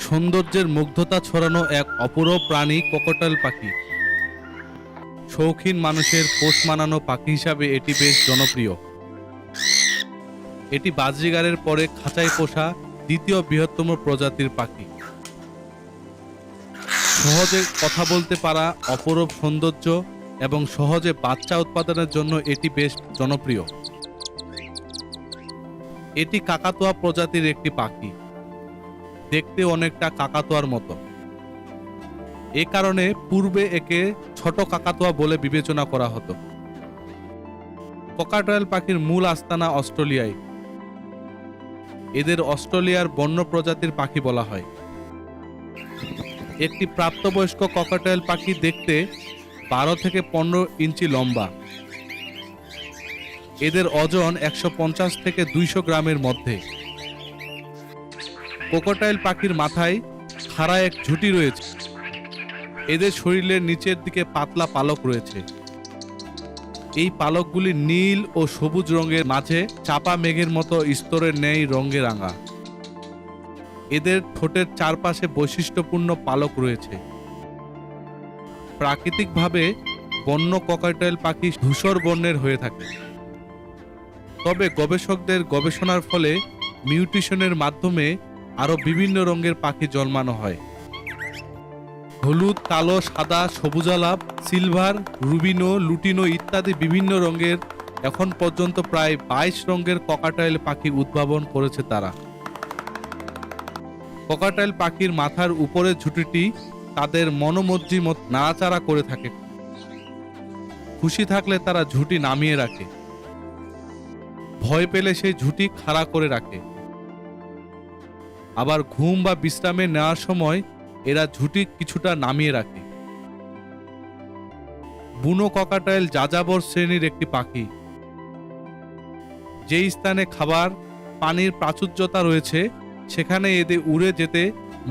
সৌন্দর্যের মুগ্ধতা ছড়ানো এক অপূর্ব প্রাণী ককটেল পাখি। শৌখিন মানুষের পোষ মানানো পাখি হিসাবে এটি বেশ জনপ্রিয়। এটি বাজরিগারের পরে খাঁচায় পোষা দ্বিতীয় বৃহত্তম প্রজাতির পাখি। সহজে কথা বলতে পারা, অপরূপ সৌন্দর্য এবং সহজে বাচ্চা উৎপাদনের জন্য এটি বেশ জনপ্রিয়। এটি কাকাতুয়া প্রজাতির একটি পাখি, দেখতে অনেকটা কাকাতুয়ার মতো। এ কারণে পূর্বে একে ছোট কাকাতুয়া বলে বিবেচনা করা হতো। ককাটেল পাখির মূল আস্তানা অস্ট্রেলিয়ায়। এদের অস্ট্রেলিয়ার বন্য প্রজাতির পাখি বলা হয়। একটি প্রাপ্তবয়স্ক ককাটেল পাখি দেখতে 12 থেকে 15 ইঞ্চি লম্বা। এদের ওজন 150 থেকে 200 গ্রামের মধ্যে। ককাটেল পাখির মাথায় খাড়া এক ঝুঁটি রয়েছে। এদের শরীরের নিচের দিকে পাতলা পালক রয়েছে। এই পালকগুলি নীল ও সবুজ রঙের মাঝে চাপা মেঘের মতো স্তরের ন্যায় রঙে রাঙা। এদের ঠোঁটের চারপাশে বৈশিষ্ট্যপূর্ণ পালক রয়েছে। প্রাকৃতিকভাবে বন্য ককাটেল পাখি ধূসর বর্ণের হয়ে থাকে, তবে গবেষকদের গবেষণার ফলে মিউটেশনের মাধ্যমে আরও বিভিন্ন রঙের পাখি জন্মানো হয়। হলুদ, কালো, সাদা, সবুজালাভ, সিলভার, রুবিনো, লুটিনো ইত্যাদি বিভিন্ন রঙের এখন পর্যন্ত প্রায় 22 রঙের ককাটেল পাখি উদ্ভাবন করেছে তারা। ককাটেল পাখির মাথার উপরের ঝুঁটিটি তাদের মনোমর্জি মত নাড়াচাড়া করে থাকে। খুশি থাকলে তারা ঝুঁটি নামিয়ে রাখে, ভয় পেলে সেই ঝুঁটি খাড়া করে রাখে। আবার ঘুম বা বিশ্রামে নেওয়ার সময় এরা ঝুঁটি কিছুটা নামিয়ে রাখে। বুনো ককাটেল যাযাবর শ্রেণীর একটি পাখি। যে স্থানে খাবার, পানির প্রাচুর্যতা রয়েছে সেখানে এদের উড়ে যেতে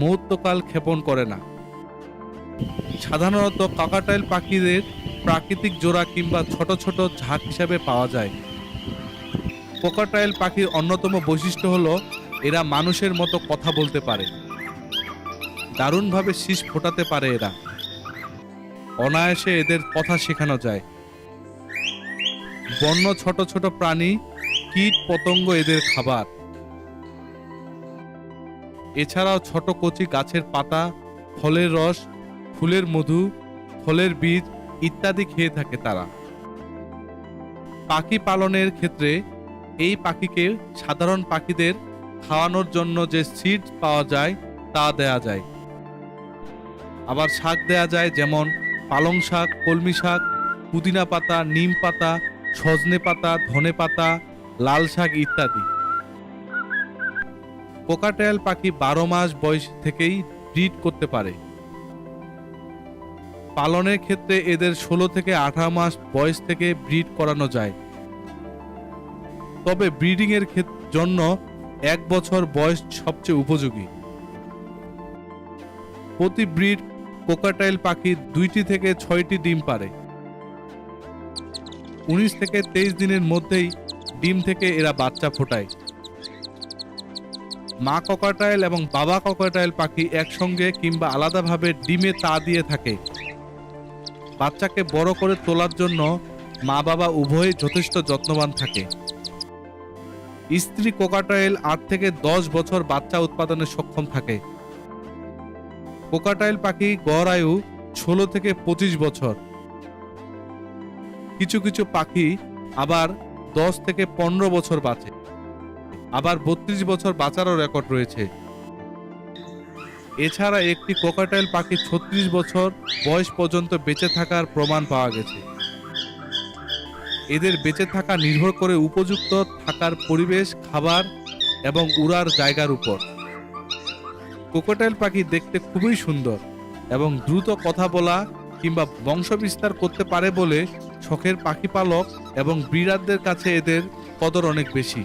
মুহূর্তকাল ক্ষেপণ করে না। সাধারণত ককাটেল পাখিদের প্রাকৃতিক জোড়া কিংবা ছোট ছোট ঝাঁক হিসাবে পাওয়া যায়। ককাটেল পাখির অন্যতম বৈশিষ্ট্য হলো এরা মানুষের মতো কথা বলতে পারে, দারুণভাবে শীষ ফোটাতে পারে। এরা অনায়াসে এদের কথা শেখানো যায়। বন্য ছোট ছোট প্রাণী, কীট পতঙ্গ এদের খাবার। এছাড়াও ছোট কচি গাছের পাতা, ফলের রস, ফুলের মধু, ফলের বীজ ইত্যাদি খেয়ে থাকে তারা। পাখি পালনের ক্ষেত্রে এই পাখিকে সাধারণ পাখিদের খাওয়ানোর জন্য যে সিড পাওয়া যায় তা দেয়া যায়। আবার শাক দেয়া যায়, যেমন পালং শাক, কলমি শাক, পুদিনা পাতা, নিম পাতা, সজনে পাতা, ধনে পাতা, লাল শাক ইত্যাদি। ককাটেল পাখি 12 মাস বয়স থেকেই ব্রিড করতে পারে। পালনের ক্ষেত্রে এদের 16 থেকে 18 মাস বয়স থেকে ব্রিড করানো যায়, তবে ব্রিডিং এর জন্য 1 বছর বয়স সবচেয়ে উপযোগী। প্রতি ব্রিড ককাটেল পাখি 2টি থেকে 6টি ডিম পারে। 19 থেকে 23 দিনের মধ্যেই ডিম থেকে এরা বাচ্চা ফোটায়। মা ককাটেল এবং বাবা ককাটেল পাখি একসঙ্গে কিংবা আলাদাভাবে ডিমে তা দিয়ে থাকে। বাচ্চাকে বড় করে তোলার জন্য মা বাবা উভয়ই যথেষ্ট যত্নবান থাকে। স্ত্রী ককাটেল 8 থেকে 10 বছর বাচ্চা উৎপাদনে সক্ষম থাকে। ককাটেল পাখি গড় আয়ু 16 থেকে 25 বছর। কিছু কিছু পাখি আবার 10 থেকে 15 বছর বাঁচে, আবার 32 বছর বাঁচারও রেকর্ড রয়েছে। এছাড়া একটি ককাটেল পাখি 36 বছর বয়স পর্যন্ত বেঁচে থাকার প্রমাণ পাওয়া গেছে। এদের বেঁচে থাকা নির্ভর করে উপযুক্ত থাকার পরিবেশ, খাবার এবং উড়ার জায়গার উপর। ককাটেল পাখি দেখতে খুবই সুন্দর এবং দ্রুত কথা বলা কিংবা বংশবিস্তার করতে পারে বলে শখের পাখি পালক এবং ব্রিডারদের কাছে এদের কদর অনেক বেশি।